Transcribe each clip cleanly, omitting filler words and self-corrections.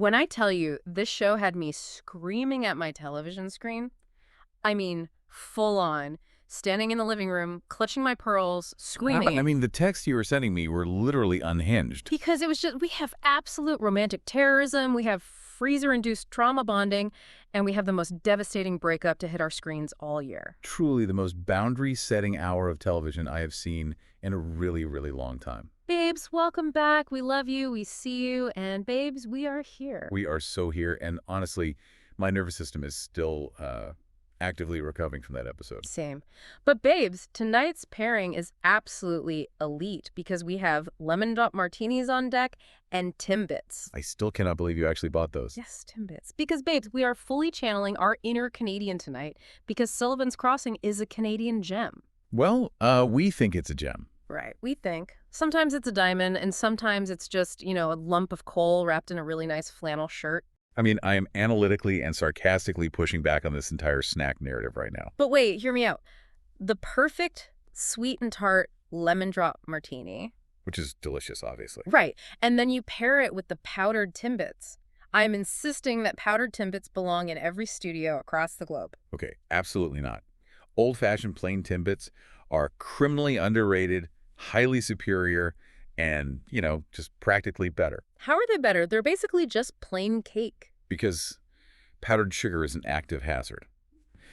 When I tell you this show had me screaming at my television screen, I mean, full on, standing in the living room, clutching my pearls, I screaming. mean, the texts you were sending me were literally unhinged. Because it was just, we have absolute romantic terrorism, we have freezer-induced trauma bonding, and we have the most devastating breakup to hit our screens all year. Truly the most boundary-setting hour of television I have seen in a really, really long time. Babes, welcome back. We love you. We see you. And babes, we are here. We are so here, and honestly, my nervous system is still actively recovering from that episode. Same. But babes, tonight's pairing is absolutely elite because we have lemon drop martinis on deck and Timbits. I still cannot believe you actually bought those. Yes, Timbits. Because babes, we are fully channeling our inner Canadian tonight because Sullivan's Crossing is a Canadian gem. Well, we think it's a gem. Right, we think. Sometimes it's a diamond, and sometimes it's just, a lump of coal wrapped in a really nice flannel shirt. I mean, I am analytically and sarcastically pushing back on this entire snack narrative right now. But wait, hear me out. The perfect sweet and tart lemon drop martini. Which is delicious, obviously. Right, and then you pair it with the powdered Timbits. I'm insisting that powdered Timbits belong in every studio across the globe. Okay, absolutely not. Old-fashioned plain Timbits are criminally underrated, highly superior, and, just practically better. How are they better? They're basically just plain cake. Because powdered sugar is an active hazard.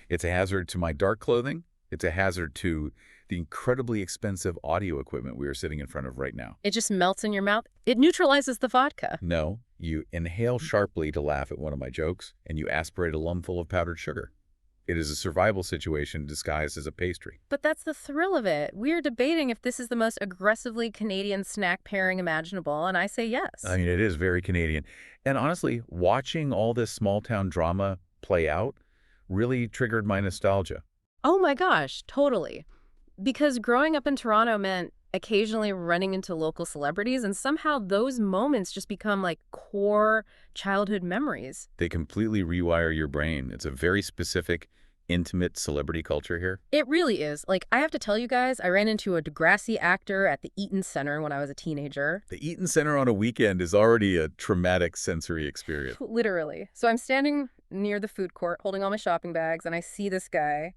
It's a hazard to my dark clothing. It's a hazard to the incredibly expensive audio equipment we are sitting in front of right now. It just melts in your mouth. It neutralizes the vodka. No, you inhale sharply to laugh at one of my jokes, and you aspirate a lumful of powdered sugar. It is a survival situation disguised as a pastry. But that's the thrill of it. We're debating if this is the most aggressively Canadian snack pairing imaginable, and I say yes. I mean, it is very Canadian. And honestly, watching all this small-town drama play out really triggered my nostalgia. Oh my gosh, totally. Because growing up in Toronto meant occasionally running into local celebrities, and somehow those moments just become like core childhood memories. They completely rewire your brain. It's a very specific, intimate celebrity culture here. It really is. Like, I have to tell you guys, I ran into a Degrassi actor at the Eaton Center when I was a teenager. The Eaton Center on a weekend is already a traumatic sensory experience. Literally. So I'm standing near the food court holding all my shopping bags, and I see this guy,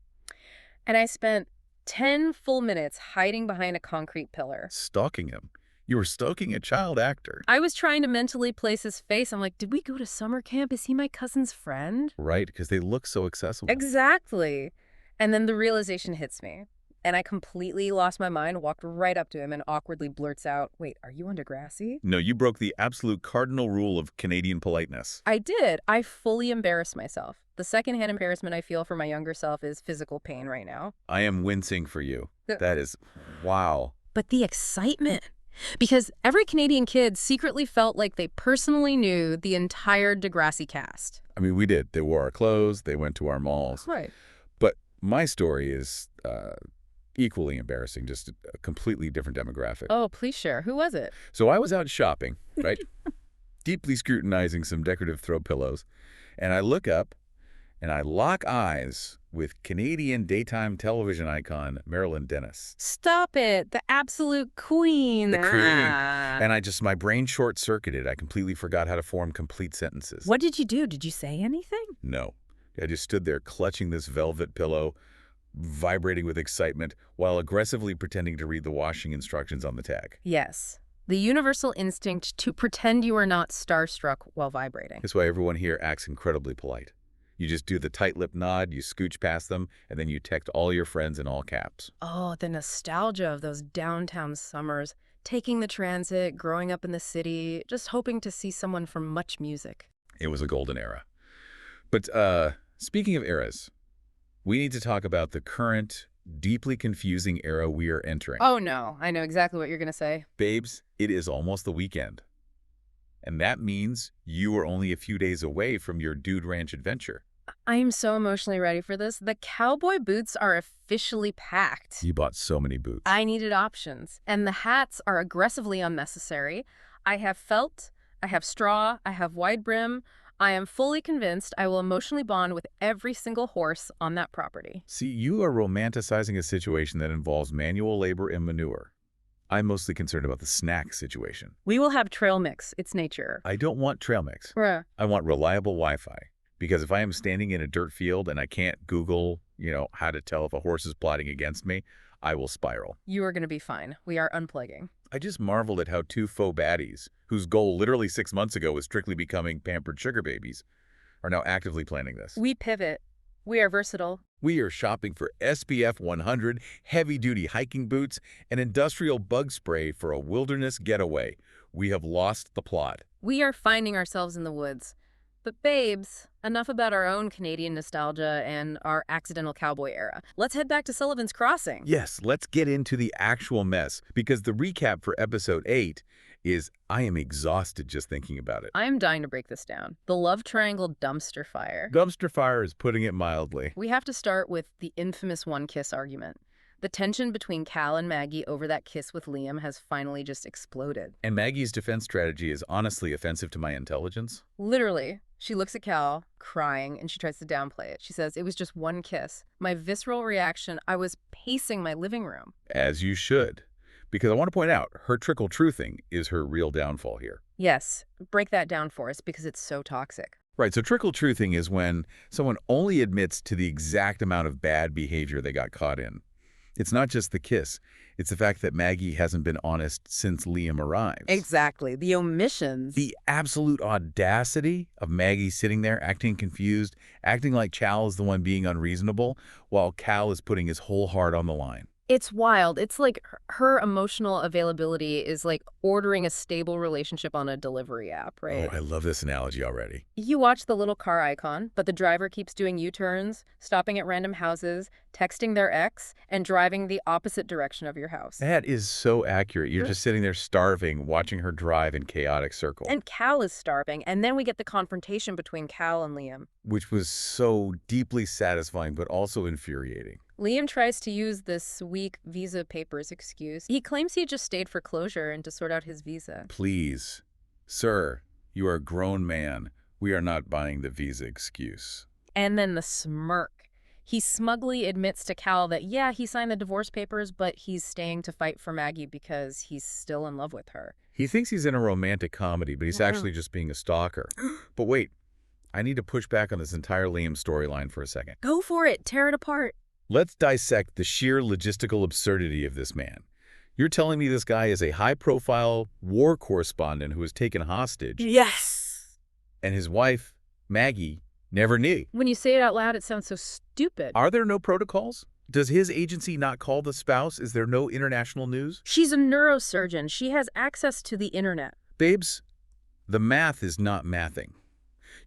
and I spent 10 full minutes hiding behind a concrete pillar. Stalking him. You were stalking a child actor. I was trying to mentally place his face. I'm like, did we go to summer camp? Is he my cousin's friend? Right, because they look so accessible. Exactly. And then the realization hits me. And I completely lost my mind, walked right up to him and awkwardly blurts out, wait, are you on Degrassi? No, you broke the absolute cardinal rule of Canadian politeness. I did. I fully embarrassed myself. The secondhand embarrassment I feel for my younger self is physical pain right now. I am wincing for you. That is, wow. But the excitement. Because every Canadian kid secretly felt like they personally knew the entire Degrassi cast. I mean, we did. They wore our clothes. They went to our malls. Right. But my story is equally embarrassing, just a completely different demographic. Oh, please share. Who was it? So I was out shopping, right? Deeply scrutinizing some decorative throw pillows. And I look up and I lock eyes with Canadian daytime television icon Marilyn Dennis. Stop it. The absolute queen. The queen. And my brain short-circuited. I completely forgot how to form complete sentences. What did you do? Did you say anything? No. I just stood there clutching this velvet pillow, vibrating with excitement, while aggressively pretending to read the washing instructions on the tag. Yes. The universal instinct to pretend you are not starstruck while vibrating. That's why everyone here acts incredibly polite. You just do the tight-lipped nod, you scooch past them, and then you text all your friends in all caps. Oh, the nostalgia of those downtown summers, taking the transit, growing up in the city, just hoping to see someone from Much Music. It was a golden era. But speaking of eras, we need to talk about the current, deeply confusing era we are entering. Oh, no. I know exactly what you're going to say. Babes, it is almost the weekend. And that means you are only a few days away from your Dude Ranch adventure. I am so emotionally ready for this. The cowboy boots are officially packed. You bought so many boots. I needed options. And the hats are aggressively unnecessary. I have felt, I have straw, I have wide brim. I am fully convinced I will emotionally bond with every single horse on that property. See, you are romanticizing a situation that involves manual labor and manure. I'm mostly concerned about the snack situation. We will have trail mix. It's nature. I don't want trail mix. Bruh. I want reliable Wi-Fi. Because if I am standing in a dirt field and I can't Google, how to tell if a horse is plotting against me, I will spiral. You are going to be fine. We are unplugging. I just marveled at how two faux baddies, whose goal literally 6 months ago was strictly becoming pampered sugar babies, are now actively planning this. We pivot. We are versatile. We are shopping for SPF 100, heavy-duty hiking boots, and industrial bug spray for a wilderness getaway. We have lost the plot. We are finding ourselves in the woods. But babes, enough about our own Canadian nostalgia and our accidental cowboy era. Let's head back to Sullivan's Crossing. Yes, let's get into the actual mess, because the recap for episode 8 is I am exhausted just thinking about it. I am dying to break this down. The love triangle dumpster fire. Dumpster fire is putting it mildly. We have to start with the infamous one-kiss argument. The tension between Cal and Maggie over that kiss with Liam has finally just exploded. And Maggie's defense strategy is honestly offensive to my intelligence. Literally, she looks at Cal, crying, and she tries to downplay it. She says, "It was just one kiss." My visceral reaction, I was pacing my living room. As you should. Because I want to point out, her trickle-truthing is her real downfall here. Yes, break that down for us because it's so toxic. Right, so trickle-truthing is when someone only admits to the exact amount of bad behavior they got caught in. It's not just the kiss. It's the fact that Maggie hasn't been honest since Liam arrives. Exactly. The omissions. The absolute audacity of Maggie sitting there acting confused, acting like Cal is the one being unreasonable, while Cal is putting his whole heart on the line. It's wild. It's like her emotional availability is like ordering a stable relationship on a delivery app, right? Oh, I love this analogy already. You watch the little car icon, but the driver keeps doing U-turns, stopping at random houses, texting their ex, and driving the opposite direction of your house. That is so accurate. You're just sitting there starving, watching her drive in chaotic circle. And Cal is starving, and then we get the confrontation between Cal and Liam. Which was so deeply satisfying, but also infuriating. Liam tries to use this weak visa papers excuse. He claims he just stayed for closure and to sort out his visa. Please, sir, you are a grown man. We are not buying the visa excuse. And then the smirk. He smugly admits to Cal that, yeah, he signed the divorce papers, but he's staying to fight for Maggie because he's still in love with her. He thinks he's in a romantic comedy, but he's actually just being a stalker. But wait, I need to push back on this entire Liam storyline for a second. Go for it. Tear it apart. Let's dissect the sheer logistical absurdity of this man. You're telling me this guy is a high-profile war correspondent who was taken hostage. Yes. And his wife, Maggie, never knew. When you say it out loud, it sounds so stupid. Are there no protocols? Does his agency not call the spouse? Is there no international news? She's a neurosurgeon. She has access to the internet. Babes, the math is not mathing.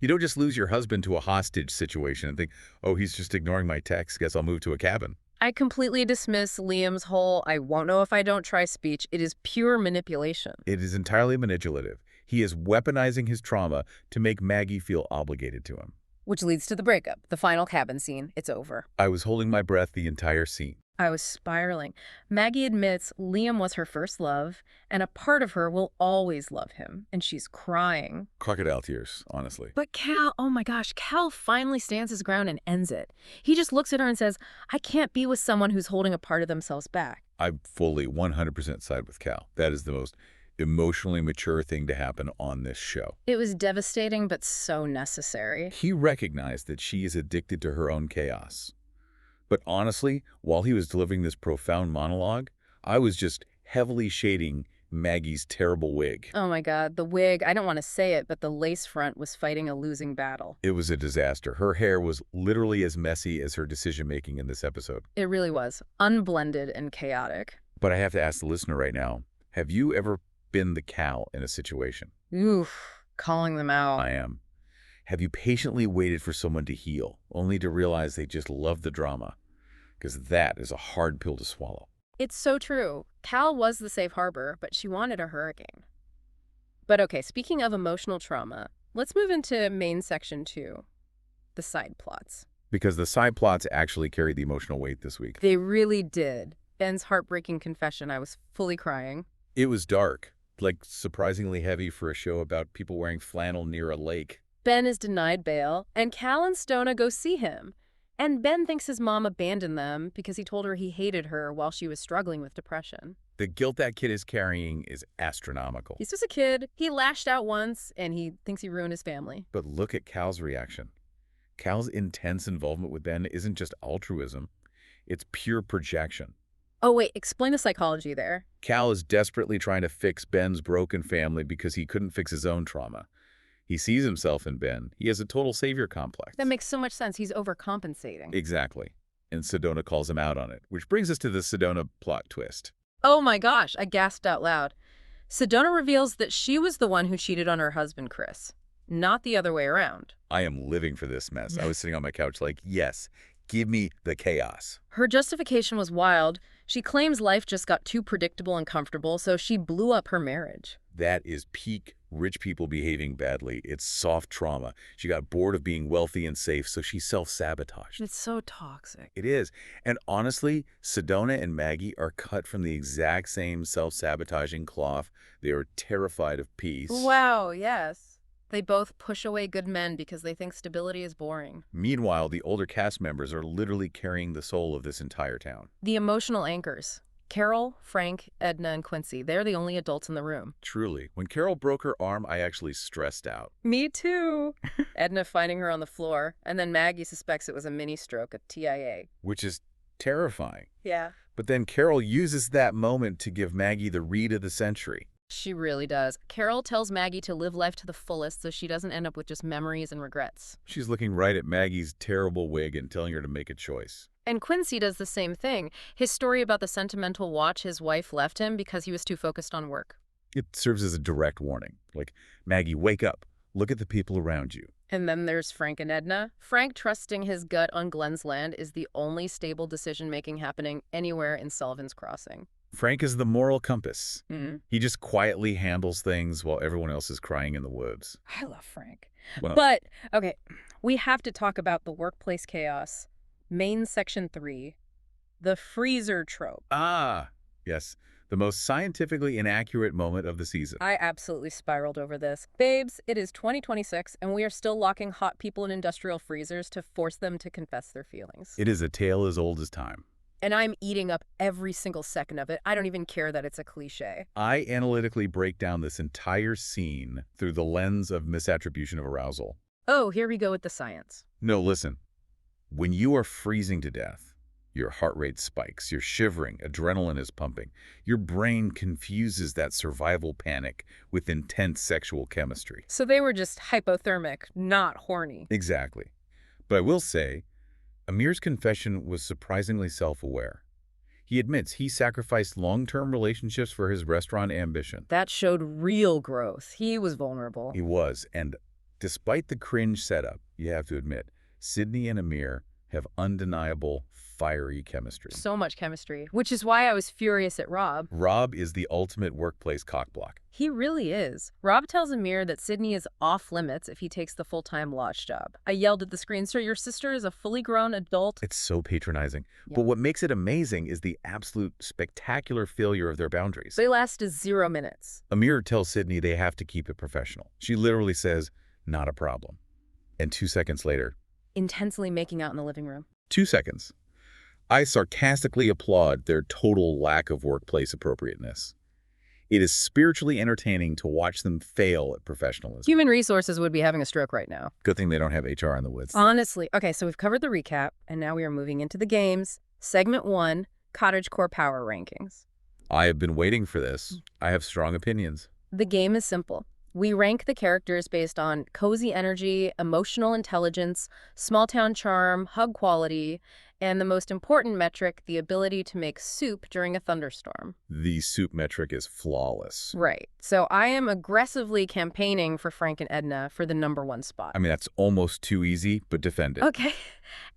You don't just lose your husband to a hostage situation and think, oh, he's just ignoring my text. Guess I'll move to a cabin. I completely dismiss Liam's whole "I won't know if I don't try" speech. It is pure manipulation. It is entirely manipulative. He is weaponizing his trauma to make Maggie feel obligated to him. Which leads to the breakup, the final cabin scene. It's over. I was holding my breath the entire scene. I was spiraling. Maggie admits Liam was her first love, and a part of her will always love him, and she's crying. Crocodile tears, honestly. But Cal, oh my gosh, Cal finally stands his ground and ends it. He just looks at her and says, "I can't be with someone who's holding a part of themselves back." I fully 100% side with Cal. That is the most emotionally mature thing to happen on this show. It was devastating, but so necessary. He recognized that she is addicted to her own chaos. But honestly, while he was delivering this profound monologue, I was just heavily shading Maggie's terrible wig. Oh my God, the wig, I don't want to say it, but the lace front was fighting a losing battle. It was a disaster. Her hair was literally as messy as her decision-making in this episode. It really was. Unblended and chaotic. But I have to ask the listener right now, have you ever been the Cal in a situation? Oof, calling them out. I am. Have you patiently waited for someone to heal, only to realize they just love the drama? Because that is a hard pill to swallow. It's so true. Cal was the safe harbor, but she wanted a hurricane. But okay, speaking of emotional trauma, let's move into main section 2, the side plots. Because the side plots actually carried the emotional weight this week. They really did. Ben's heartbreaking confession, I was fully crying. It was dark, like surprisingly heavy for a show about people wearing flannel near a lake. Ben is denied bail, and Cal and Stona go see him. And Ben thinks his mom abandoned them because he told her he hated her while she was struggling with depression. The guilt that kid is carrying is astronomical. He's just a kid. He lashed out once, and he thinks he ruined his family. But look at Cal's reaction. Cal's intense involvement with Ben isn't just altruism. It's pure projection. Oh, wait, explain the psychology there. Cal is desperately trying to fix Ben's broken family because he couldn't fix his own trauma. He sees himself in Ben. He has a total savior complex. That makes so much sense. He's overcompensating. Exactly. And Sedona calls him out on it, which brings us to the Sedona plot twist. Oh my gosh, I gasped out loud. Sedona reveals that she was the one who cheated on her husband, Chris, not the other way around. I am living for this mess. I was sitting on my couch like, yes, give me the chaos. Her justification was wild. She claims life just got too predictable and comfortable, so she blew up her marriage. That is peak rich people behaving badly. It's soft trauma. She got bored of being wealthy and safe, so she self-sabotaged. It's so toxic. It is. And honestly, Sedona and Maggie are cut from the exact same self-sabotaging cloth. They are terrified of peace. Wow, yes. They both push away good men because they think stability is boring. Meanwhile, the older cast members are literally carrying the soul of this entire town. The emotional anchors. Carol, Frank, Edna, and Quincy. They're the only adults in the room. Truly. When Carol broke her arm, I actually stressed out. Me too. Edna finding her on the floor, and then Maggie suspects it was a mini-stroke, a TIA. Which is terrifying. Yeah. But then Carol uses that moment to give Maggie the read of the century. She really does. Carol tells Maggie to live life to the fullest so she doesn't end up with just memories and regrets. She's looking right at Maggie's terrible wig and telling her to make a choice. And Quincy does the same thing. His story about the sentimental watch his wife left him because he was too focused on work. It serves as a direct warning. Like, Maggie, wake up. Look at the people around you. And then there's Frank and Edna. Frank trusting his gut on Glenn's land is the only stable decision-making happening anywhere in Sullivan's Crossing. Frank is the moral compass. Mm-hmm. He just quietly handles things while everyone else is crying in the woods. I love Frank. Well, But, okay, we have to talk about the workplace chaos. Main section 3, the freezer trope. Yes, the most scientifically inaccurate moment of the season. I absolutely spiraled over this. Babes, it is 2026, and we are still locking hot people in industrial freezers to force them to confess their feelings. It is a tale as old as time. And I'm eating up every single second of it. I don't even care that it's a cliche. I analytically break down this entire scene through the lens of misattribution of arousal. Oh, here we go with the science. No, listen. When you are freezing to death, your heart rate spikes, you're shivering, adrenaline is pumping. Your brain confuses that survival panic with intense sexual chemistry. So they were just hypothermic, not horny. Exactly. But I will say, Amir's confession was surprisingly self-aware. He admits he sacrificed long-term relationships for his restaurant ambition. That showed real growth. He was vulnerable. He was, and despite the cringe setup, you have to admit, Sydney and Amir have undeniable, fiery chemistry. So much chemistry, which is why I was furious at Rob. Rob is the ultimate workplace cockblock. He really is. Rob tells Amir that Sydney is off limits if he takes the full-time lodge job. I yelled at the screen, "Sir, your sister is a fully grown adult." It's so patronizing. Yeah. But what makes it amazing is the absolute spectacular failure of their boundaries. They lasted 0 minutes. Amir tells Sydney they have to keep it professional. She literally says, "Not a problem." And 2 seconds later, Intensely making out in the living room. 2 seconds. I sarcastically applaud their total lack of workplace appropriateness. It is spiritually entertaining to watch them fail at professionalism. Human resources would be having a stroke right now. Good thing they don't have HR in the woods. Honestly. Okay, so we've covered the recap, and now we are moving into the games. Segment 1, Cottagecore Power Rankings. I have been waiting for this. I have strong opinions. The game is simple. We rank the characters based on cozy energy, emotional intelligence, small-town charm, hug quality, and the most important metric, the ability to make soup during a thunderstorm. The soup metric is flawless. Right. So I am aggressively campaigning for Frank and Edna for the #1 spot. I mean, that's almost too easy, but defend it. Okay.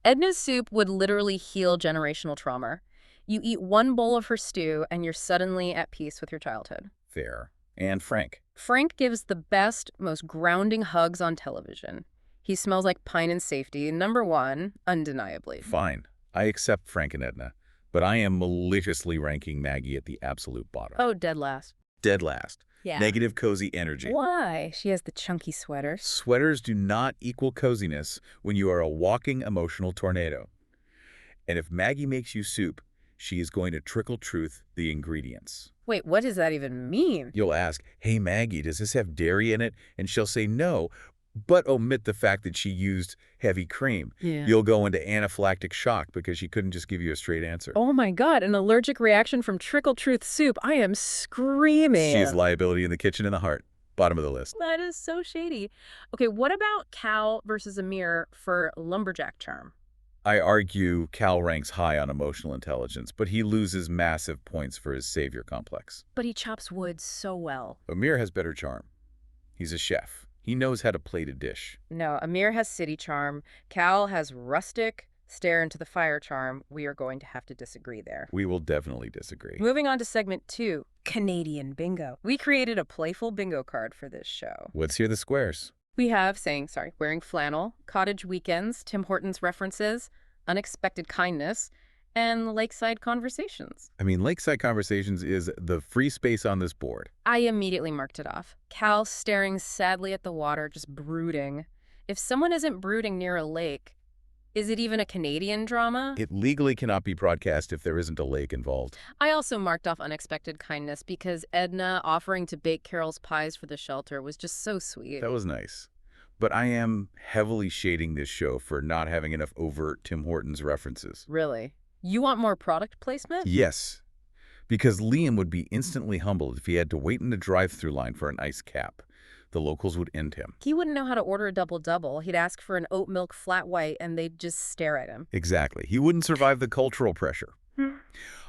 Edna's soup would literally heal generational trauma. You eat one bowl of her stew, and you're suddenly at peace with your childhood. Fair. And Frank. Frank gives the best, most grounding hugs on television. He smells like pine and safety. #1, undeniably. Fine. I accept Frank and Edna, but I am maliciously ranking Maggie at the absolute bottom. Oh, dead last. Dead last. Yeah. Negative cozy energy. Why? She has the chunky sweaters. Sweaters do not equal coziness when you are a walking emotional tornado. And if Maggie makes you soup, she is going to trickle truth the ingredients. Wait, what does that even mean? You'll ask, hey, Maggie, does this have dairy in it? And she'll say no, but omit the fact that she used heavy cream. Yeah. You'll go into anaphylactic shock because she couldn't just give you a straight answer. Oh my God, an allergic reaction from trickle truth soup. I am screaming. She's liability in the kitchen and the heart. Bottom of the list. That is so shady. Okay, what about Cal versus Amir for lumberjack charm? I argue Cal ranks high on emotional intelligence, but he loses massive points for his savior complex. But he chops wood so well. Amir has better charm. He's a chef. He knows how to plate a dish. No, Amir has city charm. Cal has rustic, stare into the fire charm. We are going to have to disagree there. We will definitely disagree. Moving on to segment 2, Canadian bingo. We created a playful bingo card for this show. Let's hear the squares. We have wearing flannel, cottage weekends, Tim Hortons references, unexpected kindness, and lakeside conversations. I mean, lakeside conversations is the free space on this board. I immediately marked it off. Cal staring sadly at the water, just brooding. If someone isn't brooding near a lake, is it even a Canadian drama? It legally cannot be broadcast if there isn't a lake involved. I also marked off unexpected kindness because Edna offering to bake Carol's pies for the shelter was just so sweet. That was nice. But I am heavily shading this show for not having enough overt Tim Hortons references. Really? You want more product placement? Yes, because Liam would be instantly humbled if he had to wait in the drive-thru line for an iced cap. The locals would end him. He wouldn't know how to order a double-double. He'd ask for an oat milk flat white, and they'd just stare at him. Exactly. He wouldn't survive the cultural pressure.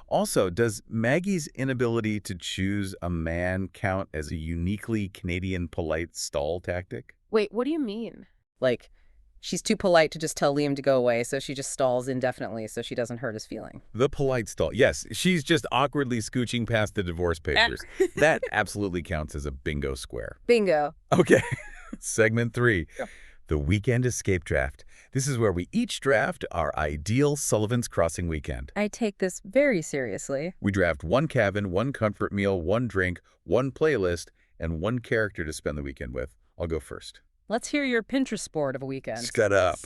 Also, does Maggie's inability to choose a man count as a uniquely Canadian polite stall tactic? Wait, what do you mean? Like, she's too polite to just tell Liam to go away, so she just stalls indefinitely so she doesn't hurt his feeling. The polite stall. Yes, she's just awkwardly scooching past the divorce papers. That absolutely counts as a bingo square. Bingo. Okay. Segment 3. Yeah. The weekend escape draft. This is where we each draft our ideal Sullivan's Crossing weekend. I take this very seriously. We draft one cabin, one comfort meal, one drink, one playlist, and one character to spend the weekend with. I'll go first. Let's hear your Pinterest board of a weekend. Scud up.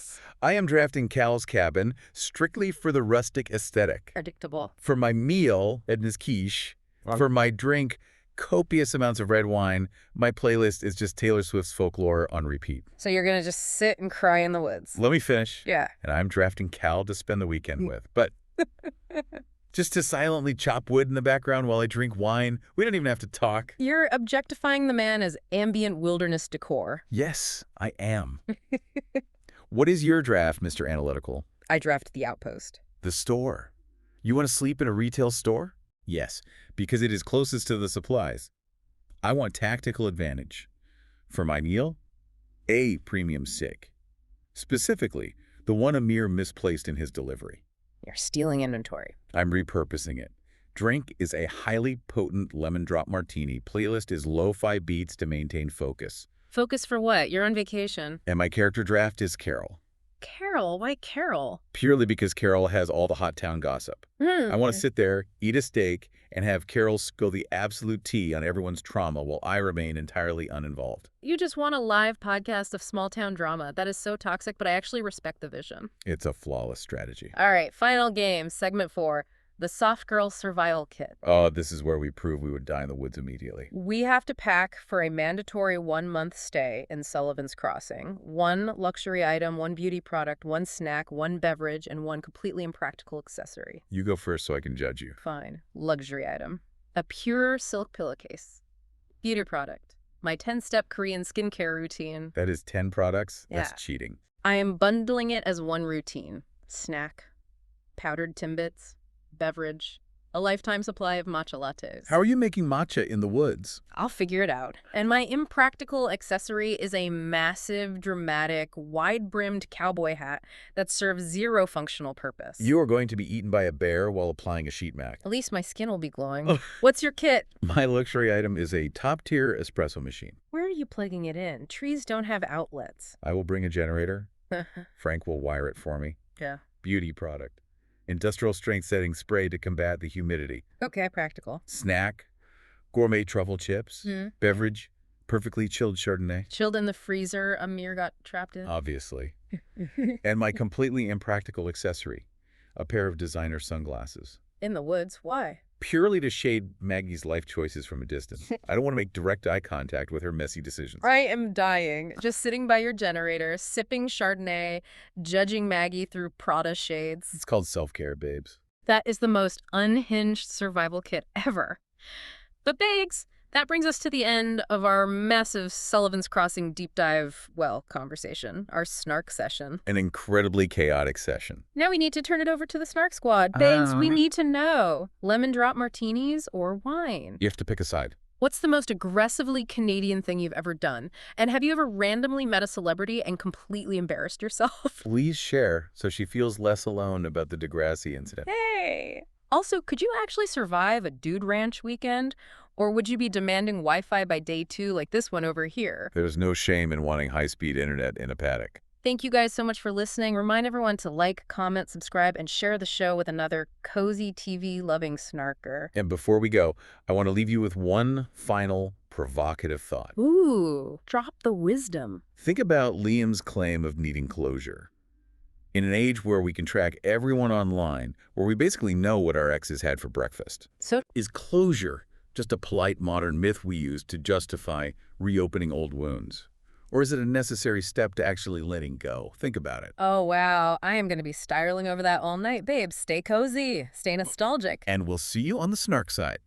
I am drafting Cal's cabin strictly for the rustic aesthetic. Predictable. For my meal, Edna's quiche. For my drink, copious amounts of red wine. My playlist is just Taylor Swift's Folklore on repeat. So you're going to just sit and cry in the woods. Let me finish. Yeah. And I'm drafting Cal to spend the weekend with. But just to silently chop wood in the background while I drink wine. We don't even have to talk. You're objectifying the man as ambient wilderness decor. Yes, I am. What is your draft, Mr. Analytical? I draft the outpost. The store. You want to sleep in a retail store? Yes, because it is closest to the supplies. I want tactical advantage. For my meal, a premium sick. Specifically, the one Amir misplaced in his delivery. You're stealing inventory. I'm repurposing it. Drink is a highly potent lemon drop martini. Playlist is lo-fi beats to maintain focus. Focus for what? You're on vacation. And my character draft is Carol. Carol? Why Carol? Purely because Carol has all the hot town gossip. I want to sit there, eat a steak, and have Carol spill the absolute tea on everyone's trauma while I remain entirely uninvolved. You just want a live podcast of small town drama. That is so toxic, but I actually respect the vision. It's a flawless strategy. All right, final game, segment 4. The Soft Girl Survival Kit. Oh, this is where we prove we would die in the woods immediately. We have to pack for a mandatory 1-month stay in Sullivan's Crossing. 1 luxury item, 1 beauty product, 1 snack, 1 beverage, and 1 completely impractical accessory. You go first so I can judge you. Fine. Luxury item. A pure silk pillowcase. Beauty product. My 10-step Korean skincare routine. That is 10 products? Yeah. That's cheating. I am bundling it as 1 routine. Snack. Powdered Timbits. Beverage, a lifetime supply of matcha lattes. How are you making matcha in the woods? I'll figure it out. And my impractical accessory is a massive, dramatic, wide-brimmed cowboy hat that serves 0 functional purpose. You are going to be eaten by a bear while applying a sheet mask. At least my skin will be glowing. What's your kit? My luxury item is a top-tier espresso machine. Where are you plugging it in? Trees don't have outlets. I will bring a generator. Frank will wire it for me. Yeah. Beauty product. Industrial strength setting spray to combat the humidity. Okay, practical. Snack, gourmet truffle chips, beverage, perfectly chilled Chardonnay. Chilled in the freezer Amir got trapped in. Obviously. And my completely impractical accessory, a pair of designer sunglasses. In the woods? Why? Purely to shade Maggie's life choices from a distance. I don't want to make direct eye contact with her messy decisions. I am dying. Just sitting by your generator, sipping Chardonnay, judging Maggie through Prada shades. It's called self-care, babes. That is the most unhinged survival kit ever. But Biggs, that brings us to the end of our massive Sullivan's Crossing deep dive, conversation, our Snark session. An incredibly chaotic session. Now we need to turn it over to the Snark squad. Biggs, we need to know, lemon drop martinis or wine? You have to pick a side. What's the most aggressively Canadian thing you've ever done? And have you ever randomly met a celebrity and completely embarrassed yourself? Please share so she feels less alone about the Degrassi incident. Hey! Also, could you actually survive a dude ranch weekend? Or would you be demanding Wi-Fi by day 2 like this one over here? There's no shame in wanting high-speed internet in a paddock. Thank you guys so much for listening. Remind everyone to like, comment, subscribe, and share the show with another cozy TV-loving snarker. And before we go, I want to leave you with one final provocative thought. Ooh, drop the wisdom. Think about Liam's claim of needing closure. In an age where we can track everyone online, where we basically know what our exes had for breakfast. So, Is closure just a polite modern myth we use to justify reopening old wounds? Or is it a necessary step to actually letting go? Think about it. oh wow, I am going to be spiraling over that all night. Babe, stay cozy, stay nostalgic. And we'll see you on the Snark side.